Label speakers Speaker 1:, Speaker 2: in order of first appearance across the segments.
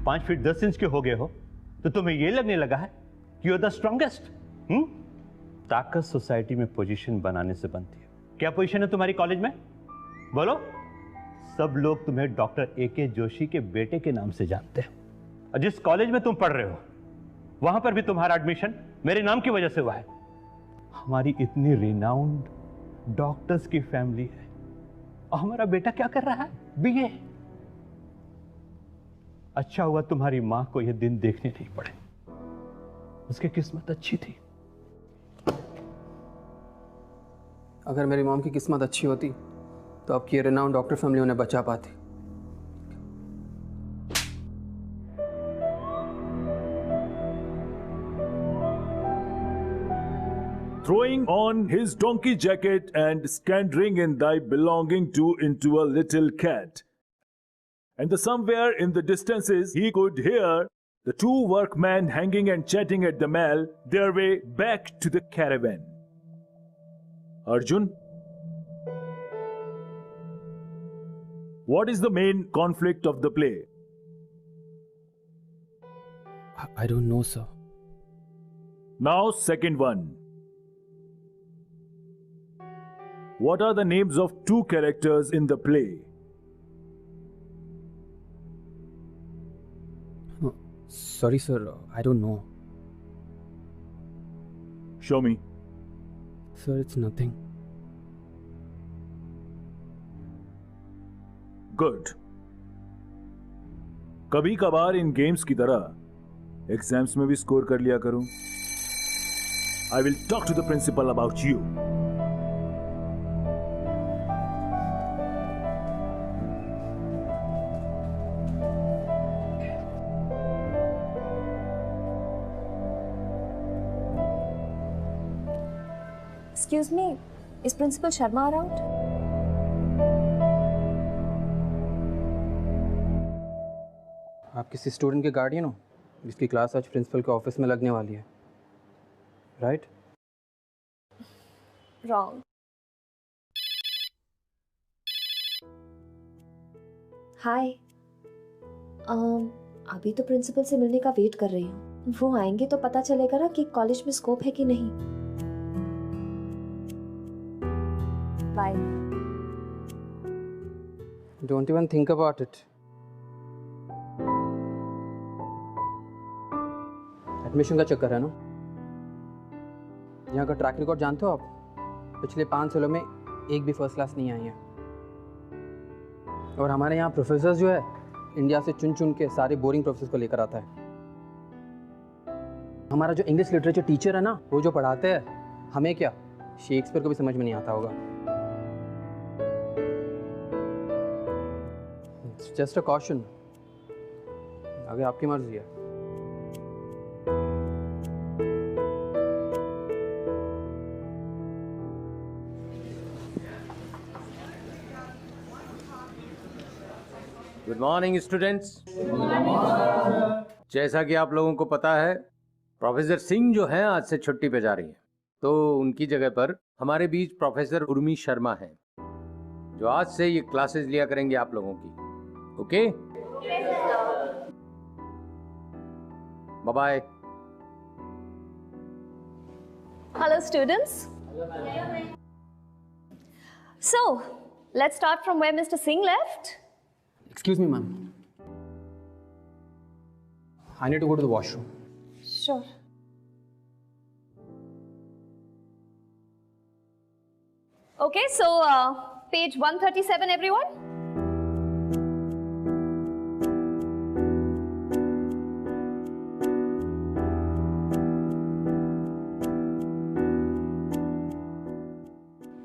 Speaker 1: 5 feet 10 inch के हो गए हो तो तुम्हें यह लगने लगा है कि यू आर द स्ट्रॉन्गेस्ट। ताकत सोसाइटी में पोजीशन बनाने से बनती है। क्या पोजीशन है तुम्हारी कॉलेज में? बोलो। सब लोग तुम्हें डॉक्टर ए.के. जोशी के बेटे के नाम से जानते हैं और जिस कॉलेज में तुम पढ़ रहे हो वहां पर भी तुम्हारा एडमिशन मेरे नाम की वजह से हुआ है। हमारी इतनी रिनाउंड डॉक्टर्स की फैमिली है और हमारा बेटा क्या कर रहा है? बीए। अच्छा हुआ तुम्हारी मां को यह दिन देखने नहीं पड़े, उसकी किस्मत अच्छी थी।
Speaker 2: अगर मेरी मॉम की किस्मत अच्छी होती तो आपकी रिनाउंड डॉक्टर फैमिली उन्हें बचा पाती।
Speaker 3: Throwing on his donkey jacket and scattering in thy belonging to into a little cat. And somewhere in the distances he could hear the two workmen hanging and chatting at the mill, their way back to the caravan. Arjun, what is the main conflict of the play?
Speaker 2: I don't know, sir.
Speaker 3: Now, second one. What are the names of two characters in the play?
Speaker 2: Sorry, sir. I don't know.
Speaker 3: Show me.
Speaker 2: Sir, it's nothing.
Speaker 3: Good. कभी कभार इन games की तरह exams में भी score कर लिया करूं। I will talk to the principal about you.
Speaker 4: Excuse me, is Principal Sharma around?
Speaker 2: आप किसी स्टूडेंट के गार्डियन हो जिसकी क्लास आज प्रिंसिपल के ऑफिस में लगने वाली है, राइट?
Speaker 4: Wrong. Hi. अभी तो प्रिंसिपल से मिलने का वेट कर रही हूँ। वो आएंगे तो पता चलेगा ना कि कॉलेज में स्कोप है कि नहीं। Bye.
Speaker 2: Don't even think about it. Admission का चक्कर है ना। यहाँ का ट्रैक रिकॉर्ड जानते हो आप? पिछले 5 सालों में एक भी फर्स्ट क्लास नहीं आई है। और हमारे यहाँ प्रोफेसर जो है इंडिया से चुन चुन के सारे बोरिंग प्रोफेसर को लेकर आता है। हमारा जो इंग्लिश लिटरेचर टीचर है ना, वो जो पढ़ाते हैं हमें क्या शेक्सपियर को भी समझ में नहीं आता होगा। जस्ट अ कॉशन, आगे आपकी मर्जी है।
Speaker 5: Good morning students. जैसा कि आप लोगों को पता है, प्रोफेसर सिंह जो हैं आज से छुट्टी पे जा रही हैं, तो उनकी जगह पर हमारे बीच प्रोफेसर उर्मी शर्मा हैं, जो आज से ये क्लासेस लिया करेंगे आप लोगों की। Okay? Bye bye.
Speaker 4: Hello students. So, let's start from where Mr. Singh left.
Speaker 2: Excuse me, ma'am. I need to go to the washroom.
Speaker 4: Sure. Okay, so page 137 everyone.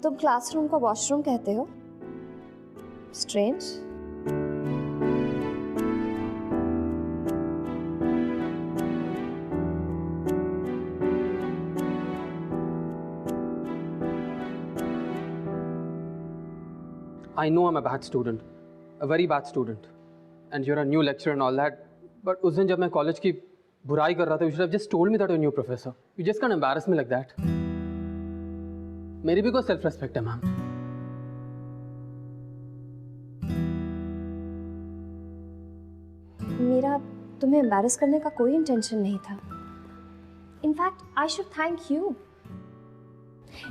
Speaker 4: तुम क्लासरूम को वॉशरूम कहते हो? Strange.
Speaker 2: I know I'm a bad student, a very bad student, and you're a new lecturer and all that. But उस दिन जब मैं college की बुराई कर रहा था, you should have just told me that you're a new professor. You just can't embarrass me like that. मेरी भी कोई सेल्फ रेस्पेक्ट है मैम।
Speaker 4: मेरा तुम्हें एम्बैरस करने का कोई इंटेंशन नहीं था। In fact I should thank you.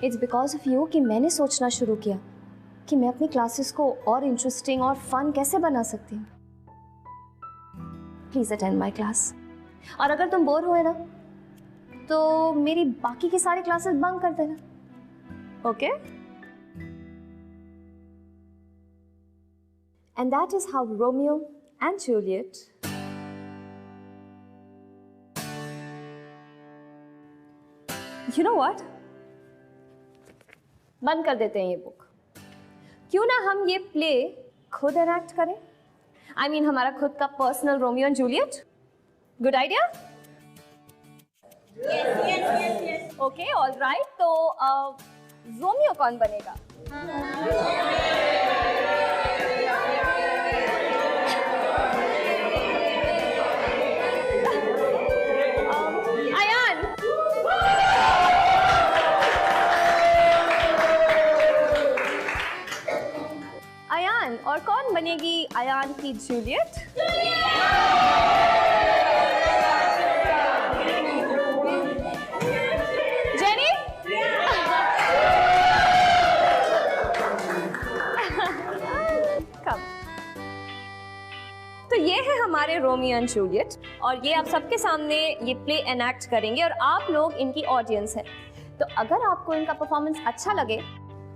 Speaker 4: It's because of you कि मैंने सोचना शुरू किया कि मैं अपनी क्लासेस को और इंटरेस्टिंग और फन कैसे बना सकती हूँ। Please attend my class. और अगर तुम बोर हुए ना तो मेरी बाकी की सारी क्लासेस बंक कर देना। Okay? And that is how Romeo and Juliet you know what, बंद कर देते हैं ये बुक। क्यों ना हम ये प्ले खुद एनैक्ट करें? I mean, हमारा खुद का personal Romeo and Juliet. Good idea? Okay, all right. तो रोमियो कौन बनेगा? अयान। अयान। और कौन बनेगी अयान की जूलियट? जेनी? कम। तो ये है हमारे रोमियो एंड जूलियट और ये आप सबके सामने ये प्ले एनैक्ट करेंगे और आप लोग इनकी ऑडियंस हैं। तो अगर आपको इनका परफॉर्मेंस अच्छा लगे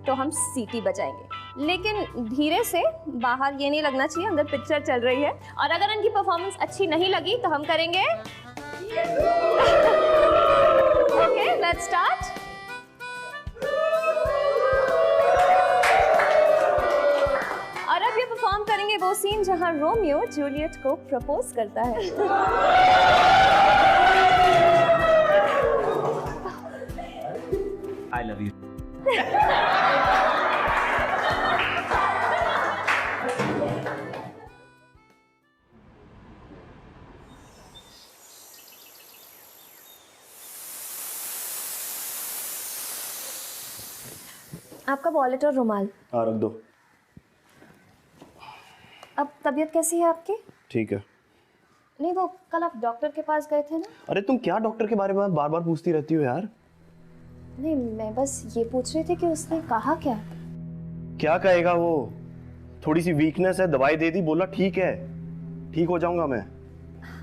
Speaker 4: तो हम सीटी बजाएंगे, लेकिन धीरे से, बाहर ये नहीं लगना चाहिए अंदर पिक्चर चल रही है। और अगर इनकी परफॉर्मेंस अच्छी नहीं लगी तो हम करेंगे ओके, लेट्स स्टार्ट। और अब ये परफॉर्म करेंगे वो सीन जहां रोमियो जूलियट को प्रपोज करता है।
Speaker 1: I love you.
Speaker 4: आपका वॉलेट और रुमाल।
Speaker 6: हाँ, रख दो।
Speaker 4: अब तबीयत कैसी है आपकी?
Speaker 6: ठीक है।
Speaker 4: नहीं, वो कल आप डॉक्टर के पास गए थे ना?
Speaker 6: अरे तुम क्या डॉक्टर के बारे में बार बार पूछती रहती हो यार?
Speaker 4: नहीं, मैं बस ये पूछ रही थी कि उसने कहा क्या?
Speaker 6: क्या कहेगा वो? थोड़ी सी वीकनेस है, दवाई दे दी, बोला ठीक है, ठीक हो जाऊंगा मैं।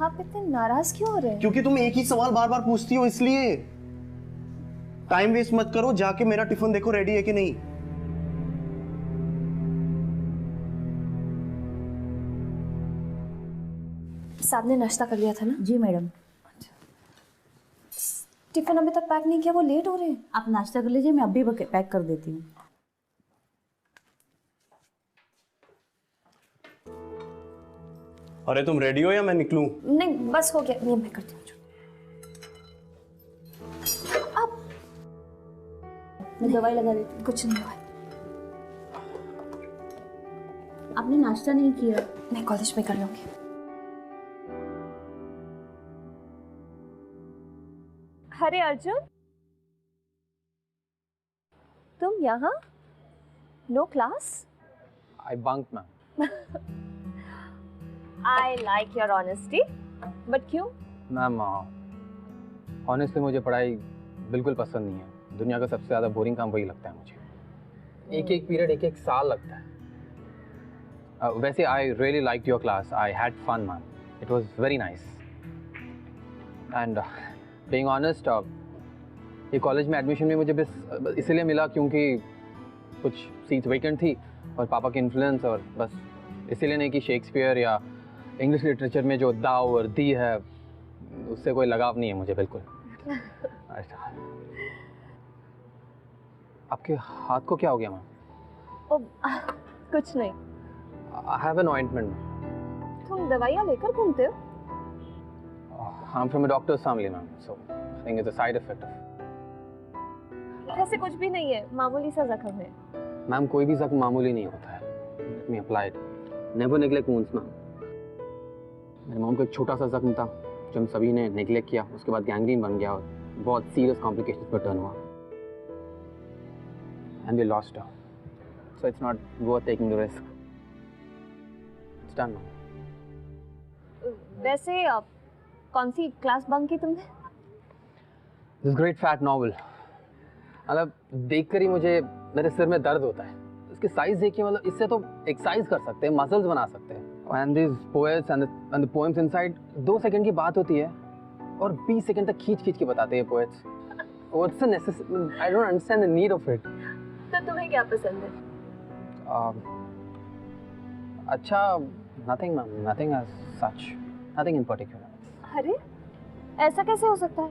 Speaker 4: आप इतने नाराज क्यों हो रहे हैं?
Speaker 6: क्योंकि तुम एक ही सवाल बार बार पूछती हो, इसलिए। टाइम वेस्ट मत करो, जाके मेरा टिफिन देखो रेडी है कि नहीं।
Speaker 4: साहब ने नाश्ता कर लिया था ना?
Speaker 7: जी मैडम।
Speaker 4: टिफिन अभी तक पैक नहीं किया, वो लेट हो रहे हैं।
Speaker 7: आप नाश्ता कर लीजिए, मैं अभी पैक कर देती हूँ।
Speaker 6: अरे तुम रेडी हो या मैं निकलूं?
Speaker 4: नहीं, बस हो गया, ये मैं करती हूँ। अब
Speaker 7: मैं दवाई लगा देती हूँ।
Speaker 4: कुछ नहीं हुआ।
Speaker 7: आपने नाश्ता नहीं किया?
Speaker 4: मैं कॉलेज में कर लूंगी। अरे अर्जुन, तुम यहाँ? No class?
Speaker 2: I bunked, ma'am.
Speaker 4: I like your honesty, but क्यों?
Speaker 2: मैम, ऑनेस्टली मुझे पढ़ाई बिल्कुल पसंद नहीं है। दुनिया का सबसे ज़्यादा बोरिंग काम वही लगता है मुझे। एक एक पीरियड, एक एक साल लगता है। वैसे I really liked your class, I had fun ma'am, it was very nice. And being honest, ये कॉलेज में एडमिशन भी मुझे बस इसलिए मिला क्योंकि कुछ सीट्स वेकेंट थी और पापा के इन्फ्लुएंस, और बस इसीलिए नहीं कि शेक्सपियर या इंग्लिश लिटरेचर में जो दाव और दी है उससे कोई लगाव नहीं है मुझे बिल्कुल। अच्छा, आपके हाथ को क्या हो गया मैम?
Speaker 4: कुछ नहीं।
Speaker 2: I have an ointment.
Speaker 4: तुम दवाइयाँ लेकर घूमते हो?
Speaker 2: I am from a doctor's family ma'am, so I think it's a side effect of.
Speaker 4: ऐसे कुछ भी नहीं है, मामूली सा जख्म है।
Speaker 2: मैम, कोई भी जख्म मामूली नहीं होता है। Let me apply it. Never neglect wounds ma'am. मेरे मॉम को एक छोटा सा जख्म था जो हम सभी ने नेग्लेक्ट किया, उसके बाद गैंग्रीन बन गया और बहुत सीरियस कॉम्प्लिकेशंस पर टर्न हुआ। And we lost her, so it's not worth taking the risk. It's done ma'am.
Speaker 4: वैसे कौन सी क्लास बंक की तुमने?
Speaker 2: दिस ग्रेट फैट नॉवल, मतलब देखकर ही मुझे मेरे सिर में दर्द होता है। इसकी साइज देखिए, मतलब इससे तो एक्सरसाइज कर सकते हैं, मसल्स बना सकते हैं। And this poets and the poems inside 2 second की बात होती है और 20 सेकंड तक खींच के बताते हैं poets. What's the necessity, I don't understand the need of it.
Speaker 4: तो तुम्हें क्या पसंद है?
Speaker 2: अच्छा, nothing ma'am, nothing as such, nothing in particular.
Speaker 4: अरे ऐसा कैसे हो सकता है?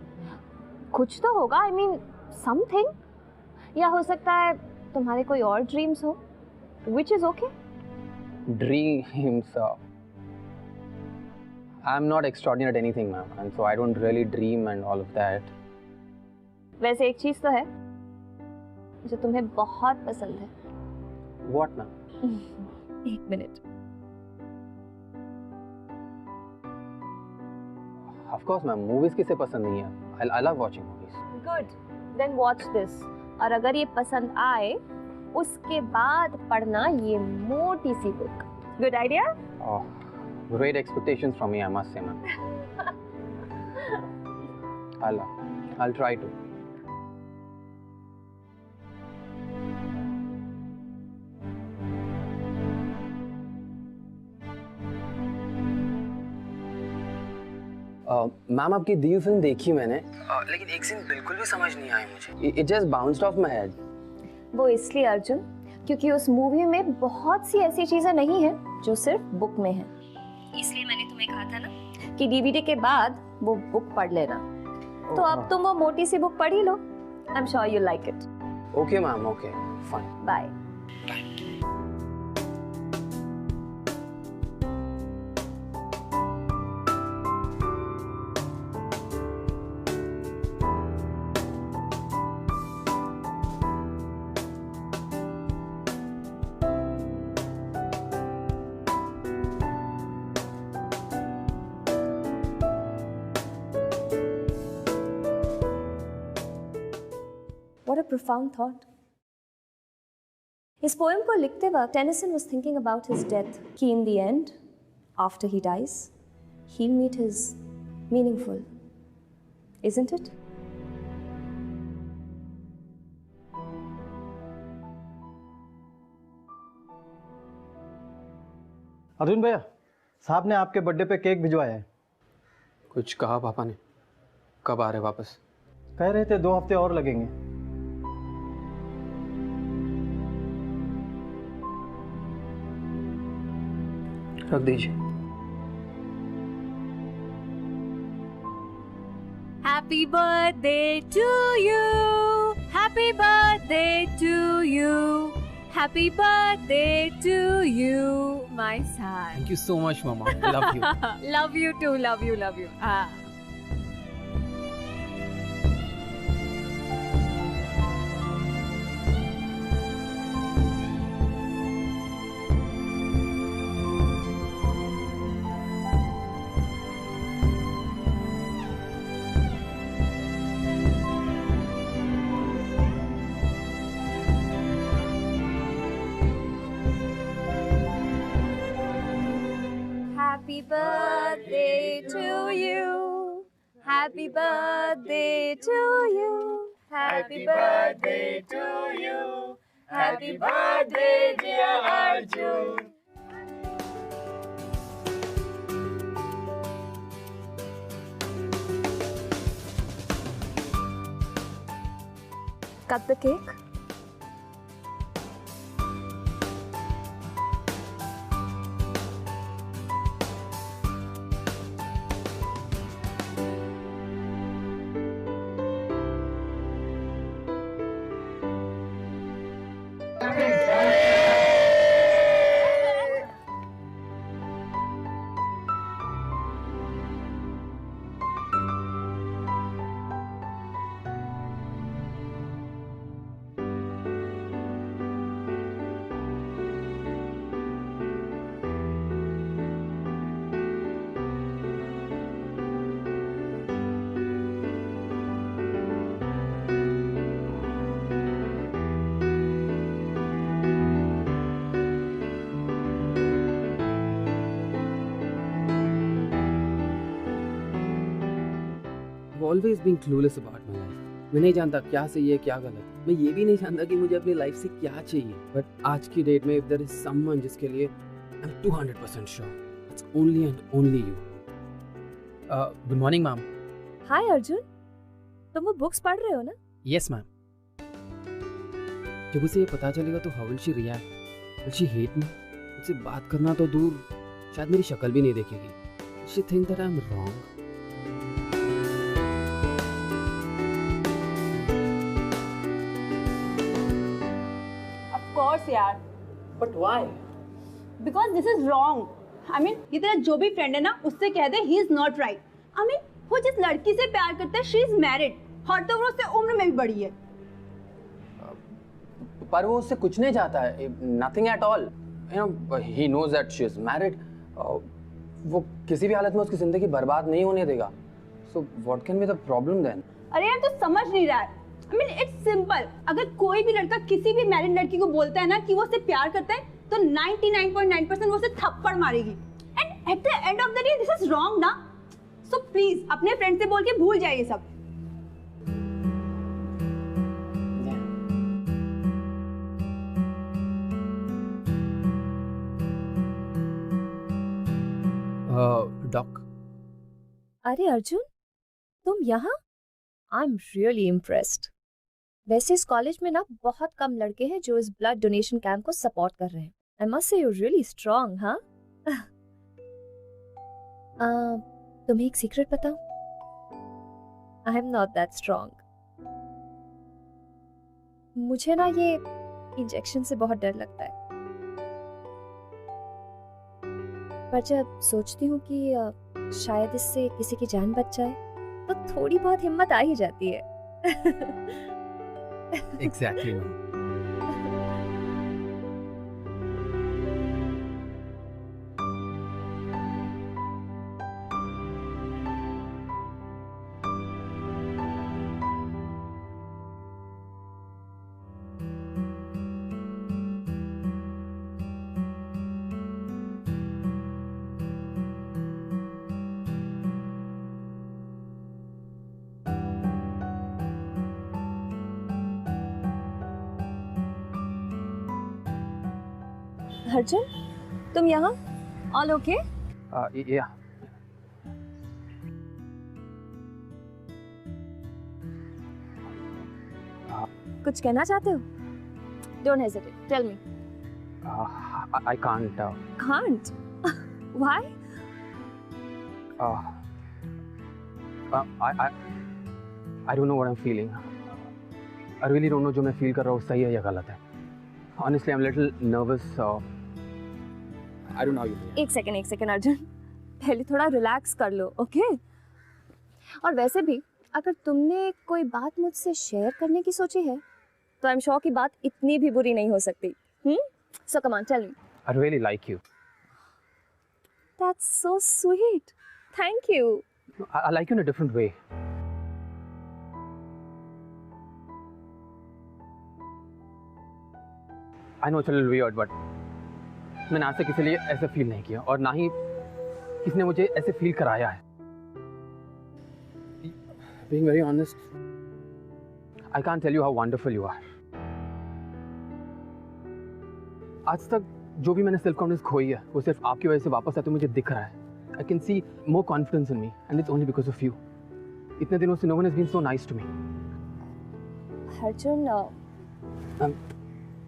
Speaker 4: कुछ तो होगा, आई मीन समथिंग। या हो सकता है तुम्हारे कोई और ड्रीम्स हो, which is okay.
Speaker 2: Dreams, I am not extraordinary eight anything ma'am, and so I don't really dream and all of that.
Speaker 4: वैसे एक चीज तो है जो तुम्हें बहुत पसंद है।
Speaker 2: What ma'am?
Speaker 4: एक minute.
Speaker 2: Of course ma'am, movies किसे पसंद नहीं है? I love watching movies.
Speaker 4: Good, then watch this. और अगर ये पसंद आए उसके बाद पढ़ना ये मोटी सी book. Good idea?
Speaker 2: Great expectations from me, I must say, ma'am. I'll try to. Ma'am आपकी दी हुई फिल्म देखी मैंने, लेकिन एक सीन बिल्कुल भी समझ नहीं आया मुझे। It just bounced off my head.
Speaker 4: वो इसलिए अर्जुन, क्योंकि उस मूवी में बहुत सी ऐसी चीजें नहीं हैं जो सिर्फ बुक में हैं। इसलिए मैंने तुम्हें कहा था ना कि डीवीडी के बाद वो बुक पढ़ लेना। तो अब तुम वो मोटी सी बुक पढ़ ही लो। I am sure you like it.
Speaker 2: Okay ma'am, okay, fine.
Speaker 4: Bye. What a profound thought. इस पोएम को लिखते वक्त Tennyson was thinking about his death, कि in the end, after he dies, he'll meet his meaningful, isn't it?
Speaker 8: Arjun भैया, साहब ने आपके birthday पे केक भिजवाया है।
Speaker 2: कुछ कहा पापा ने? कब आ रहे वापस?
Speaker 8: कह रहे थे 2 हफ्ते और लगेंगे।
Speaker 2: रख दीजिए।
Speaker 9: Happy birthday to you. Happy birthday to you. Happy birthday to you, my son.
Speaker 2: Thank you so much, Mama. Love you.
Speaker 9: Love you too. Love you. Love you.
Speaker 4: Happy birthday to you. Happy birthday to you. Happy birthday to you. Happy birthday, dear Arjun. Cut the cake.
Speaker 2: always been clueless about my life. मैं नहीं जानता क्या सही है क्या गलत. मैं ये भी नहीं जानता कि मुझे अपनी लाइफ से क्या चाहिए. But आज की डेट में if there is someone जिसके लिए I'm 200% sure, it's only and only you. Good morning, ma'am.
Speaker 4: हाय अर्जुन, तुम वो बुक्स पढ़ रहे हो ना?
Speaker 2: Yes, ma'am. जब उसे ये पता चलेगा तो how will she react? Will she hate me? मुझसे बात करना तो दूर, शायद मेरी शक्ल भी नहीं देखेगी. Will she think that I'm wrong?
Speaker 7: Of course यार.
Speaker 2: But why?
Speaker 7: Because this is wrong. I mean, ये तेरा जो भी फ्रेंड है ना, उससे कह दे he is not right. I mean, वो जिस लड़की से प्यार करता है, she is married. और तो वो उससे उम्र में भी बड़ी है.
Speaker 2: पर वो उससे कुछ नहीं चाहता है. Nothing at all. You know, he knows that she is married. वो किसी भी हालत में उसकी जिंदगी बर्बाद नहीं होने देगा. So what can be the problem then?
Speaker 7: अरे यार, तू समझ नहीं रहा है. I mean, it's simple. अगर कोई भी लड़का किसी भी मैरिड लड़की को बोलता है ना कि वो उससे प्यार करता है, तो 99.9% वो उसे थप्पड़ मारेगी. And at the end of the day, this is wrong ना. So please अपने फ्रेंड से बोल के भूल जाइए सब.
Speaker 2: डॉक.
Speaker 4: अरे अर्जुन, तुम यहाँ? I am really impressed. वैसे इस कॉलेज में ना बहुत कम लड़के हैं जो इस ब्लड डोनेशन कैंप को सपोर्ट कर रहे हैं. I must say you really strong. हाँ, तुम्हें एक सीक्रेट बताऊं? I am not that strong. मुझे ना ये इंजेक्शन से बहुत डर लगता है. पर जब सोचती हूँ कि शायद इससे किसी की जान बच जाए, तो थोड़ी बहुत हिम्मत आ ही जाती है.
Speaker 2: Exactly, ma'am.
Speaker 4: अर्जुन, तुम यहाँ? All okay?
Speaker 2: Yeah.
Speaker 4: कुछ कहना चाहते हो? Don't hesitate, tell me.
Speaker 2: I can't.
Speaker 4: Can't? Why?
Speaker 2: I don't know what I'm feeling. I really don't know जो मैं फील कर रहा हूँ सही है या गलत है. Honestly, I'm a little nervous. I don't know how you feel.
Speaker 4: एक सेकंड अर्जुन, पहले थोड़ा रिलैक्स कर लो, ओके? और वैसे भी अगर तुमने कोई बात मुझसे शेयर करने की सोची है, तो आई एम श्योर कि बात इतनी भी बुरी नहीं हो सकती. So come on, tell me.
Speaker 2: I really like you.
Speaker 4: That's so sweet. Thank you.
Speaker 2: I like you in a different way. I know it's a little weird, but मैंने आज तक किसी लिए ऐसे फील नहीं किया और ना ही किसने मुझे ऐसे फील कराया है. Being very honest, I can't tell you how wonderful you are. आज तक जो भी मैंने सेल्फ कॉन्फिडेंस खोई है, वो सिर्फ आपकी वजह से वापस आते मुझे दिख रहा है. I can see more confidence in me, and it's only because of you. इतने दिनों से no one has been so nice to me.
Speaker 4: Arjun,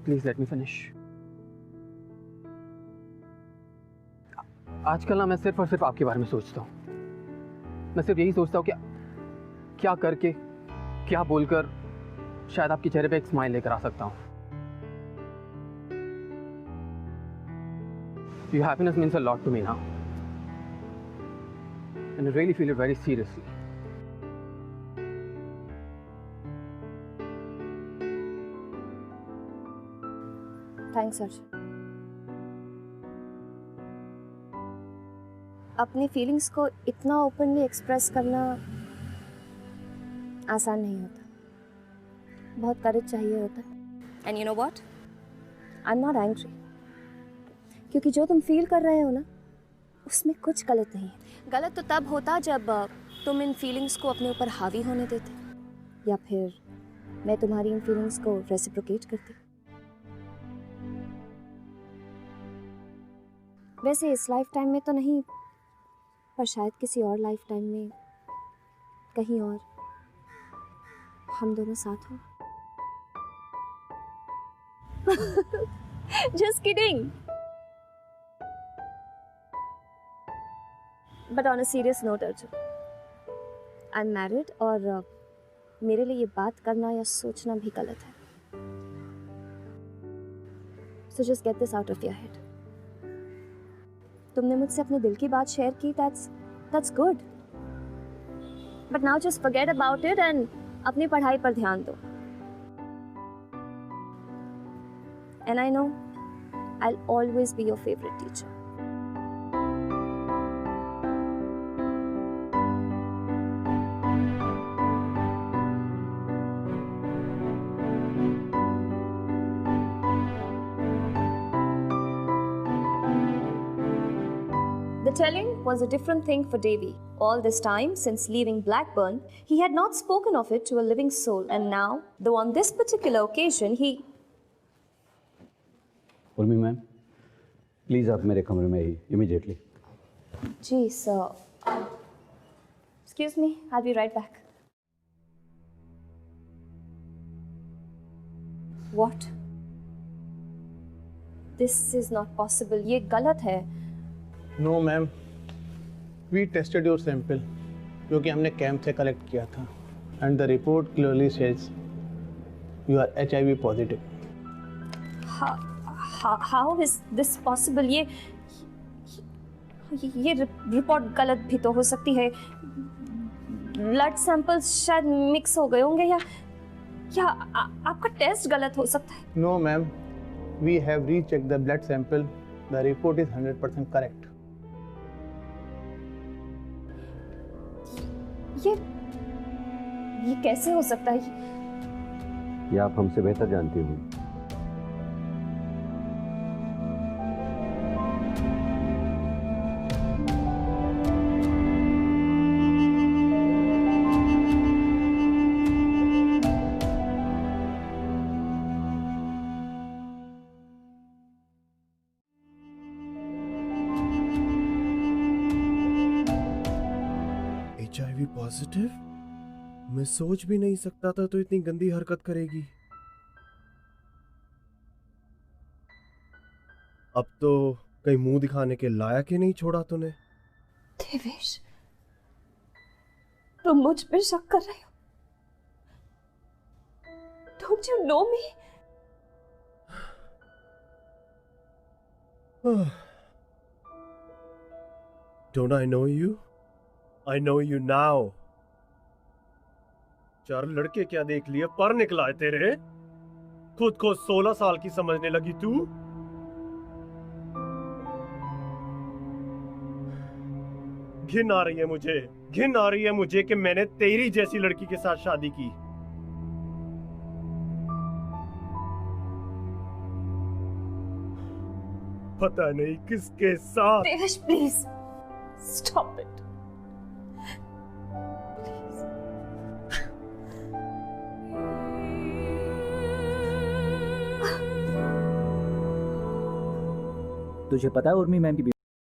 Speaker 2: Please let me finish. आजकल ना मैं सिर्फ और सिर्फ आपके बारे में सोचता हूँ. मैं सिर्फ यही सोचता हूँ कि क्या करके, क्या बोलकर शायद आपके चेहरे पे एक स्माइल लेकर आ सकता हूँ. Your happiness means a lot to me now, and I really feel it very seriously.
Speaker 4: Thanks Arjun. अपनी फीलिंग्स को इतना ओपनली एक्सप्रेस करना आसान नहीं होता. बहुत करेज चाहिए होता है. And you know what, I am not angry, क्योंकि जो तुम फील कर रहे हो ना, उसमें कुछ गलत नहीं है. गलत तो तब होता जब तुम इन फीलिंग्स को अपने ऊपर हावी होने देते, या फिर मैं तुम्हारी इन फीलिंग्स को रेसिप्रोकेट करती। वैसे इस लाइफ टाइम में तो नहीं, पर शायद किसी और लाइफ टाइम में कहीं और हम दोनों साथ हों। Just kidding. But on a serious note, Arjun, I'm married और मेरे लिए ये बात करना या सोचना भी गलत है। So just get this out of your head. तुमने मुझसे अपने दिल की बात शेयर की, that's good. But now just forget about it and अपनी पढ़ाई पर ध्यान दो। And I know I'll always be your favorite teacher. The telling was a different thing for Davy. All this time, since leaving Blackburn, he had not spoken of it to a living soul. And now, though on this particular occasion, he...
Speaker 1: Urmi ma'am, please आप मेरे कमरे में ही immediately.
Speaker 4: Ji sir. Excuse me, I'll be right back. What? This is not possible. ये गलत है।
Speaker 10: No ma'am, we tested your sample जो कि हमने कैंप से कलेक्ट किया था, and the report clearly says you are HIV positive.
Speaker 4: How is this possible? ये रिपोर्ट गलत भी तो हो सकती है। ब्लड सैंपल्स शायद मिक्स हो गए होंगे, या आपका टेस्ट गलत हो सकता है।
Speaker 10: No ma'am, we have recheck the blood sample, the report is 100% correct.
Speaker 4: ये कैसे हो सकता है?
Speaker 1: ये आप हमसे बेहतर जानती होंगी।
Speaker 6: HIV positive? मैं सोच भी नहीं सकता था तो इतनी गंदी हरकत करेगी। अब तो कहीं मुंह दिखाने के लायक ही नहीं छोड़ा तूने।
Speaker 4: देवेश, तुम मुझ पे शक कर रहे हो? Don't you know me?
Speaker 6: Don't I know you? I know you now. 4 लड़के क्या देख लिए, पर निकला है तेरे। खुद को 16 साल की समझने लगी तू। घिन आ रही है मुझे, घिन आ रही है मुझे कि मैंने तेरी जैसी लड़की के साथ शादी की। पता नहीं किसके साथ।
Speaker 4: Devesh, please stop it.
Speaker 11: तुझे पता है उर्मी मैम की